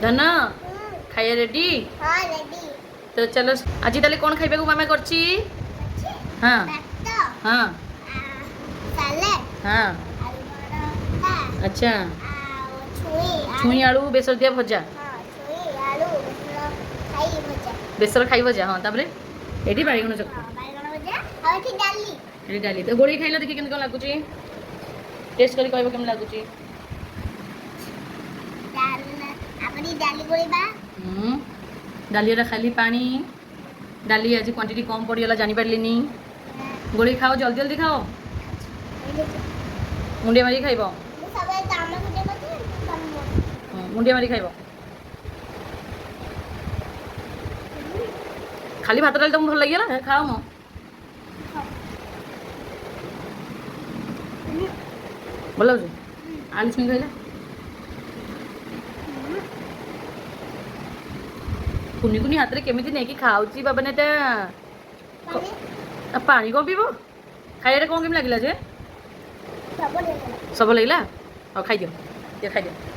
धन खाइए रेडी हाँ रेडी तो चलो आज ताले कौन खाइबे को मामा करची हाँ हाँ सैलेड हाँ आलू पराठा अच्छा छुई आलू बेसर दिया भजा हाँ छुई आलू खाई भजा बेसर खाई भजा हाँ तापरे एठी बाइगण चक्का बाइगण भजा और एठी डाली एठी डाली तो गोड़ी खाइला देखि केन कोन लागुची टेस्ट करी कहबो केम लागुची डाल अपनी डाली गोळीबा डाली रा खाली पानी डाली आज क्वांटिटी कम पड़ीगला जानी पारलिनी गोड़ी खाओ जल्दी जल्दी खाओ मुंडिया मारी खाइबो सबे दाम को देखो मुंडिया मारी खाइबो खाली भात डाली तुम भल लगिला खाओ मो बोलो जो आलू छुई खाइला कुनी कुनी हाथ रे केमिति नेकी खाउची बाबा नेटा पानी को पीबो खाइरे कोन केम लागिला जे सब ले सब लगिला और खाइ दियो ये खाइ दियो